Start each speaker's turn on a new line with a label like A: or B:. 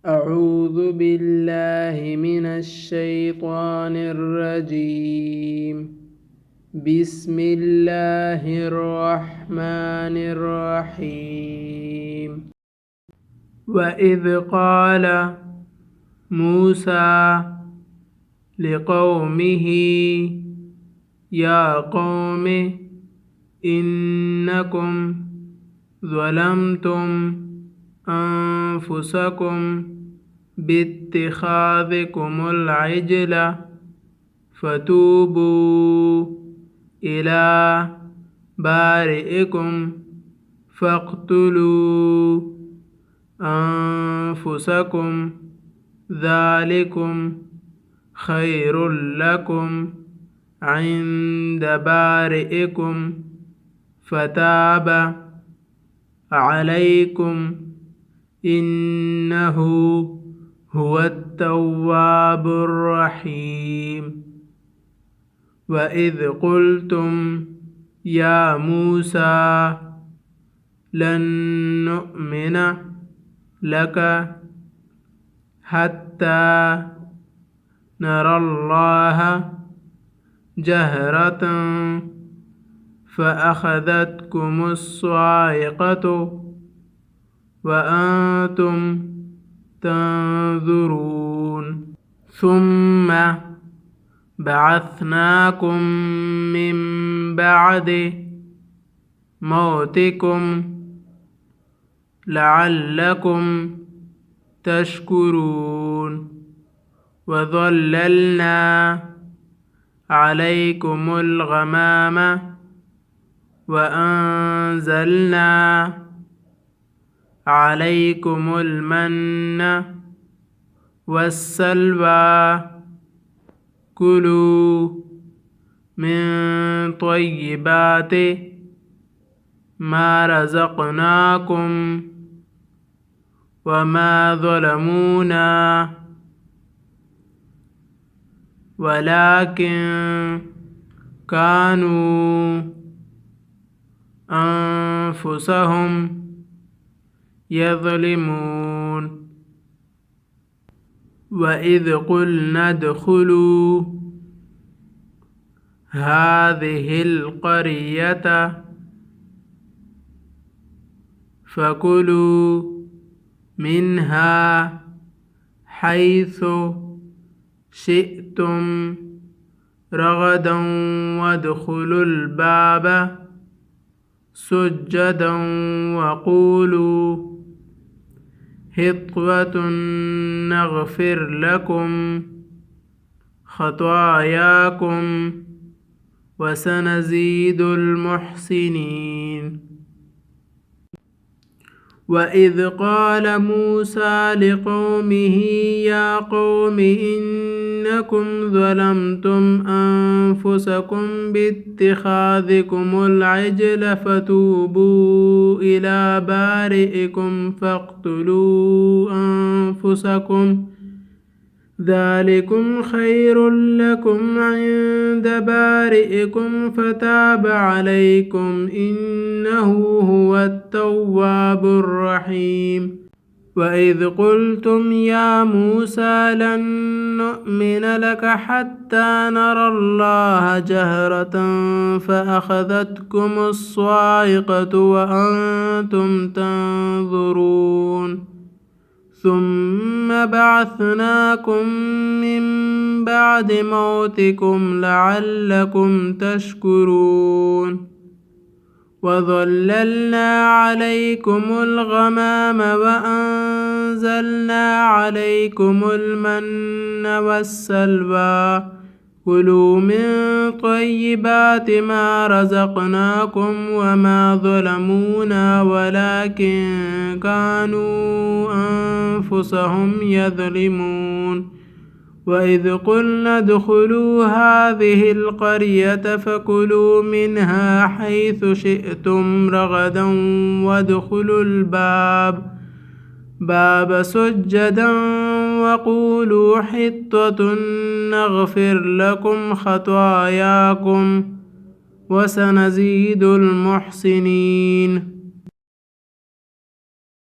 A: أعوذ بالله من الشيطان الرجيم. بسم الله الرحمن الرحيم. وإذ قال موسى لقومه يا قوم إنكم ظلمتم أنفسكم باتخاذكم العجل فتوبوا إلى بارئكم فاقتلوا أنفسكم ذلكم خير لكم عند بارئكم فتاب عليكم إنه هو التواب الرحيم. وإذ قلتم يا موسى لن نؤمن لك حتى نرى الله جهرة فأخذتكم الصاعقة وأنتم تنظرون ثم بعثناكم من بعد موتكم لعلكم تشكرون وظللنا عليكم الغمام وأنزلنا عليكم المن والسلوى كلوا من طيبات ما رزقناكم وما ظلمونا ولكن كانوا أنفسهم يظلمون. وإذ قلنا ادخلوا هذه القرية فكلوا منها حيث شئتم رغدا وادخلوا الباب سجدا وقولوا حطوة نغفر لكم خطاياكم وسنزيد المحسنين. وإذ قال موسى لقومه يا قوم إنكم ظلمتم أنفسكم باتخاذكم العجل فتوبوا إلى بارئكم فاقتلوا أنفسكم ذلكم خير لكم عند بارئكم فتاب عليكم إنه هو التواب الرحيم. وإذ قلتم يا موسى لن نؤمن لك حتى نرى الله جهرة فأخذتكم الصاعقة وأنتم تنظرون ثم بعثناكم من بعد موتكم لعلكم تشكرون وظللنا عليكم الغمام وأنزلنا عليكم المن والسلوى كلوا من طيبات ما رزقناكم وما ظلمونا ولكن كانوا أنفسهم يظلمون. وإذ قلنا ادخلوا هذه القرية فكلوا منها حيث شئتم رغدا وادخلوا الباب سجدا وقولوا حطة نغفر لكم خطاياكم وسنزيد المحسنين.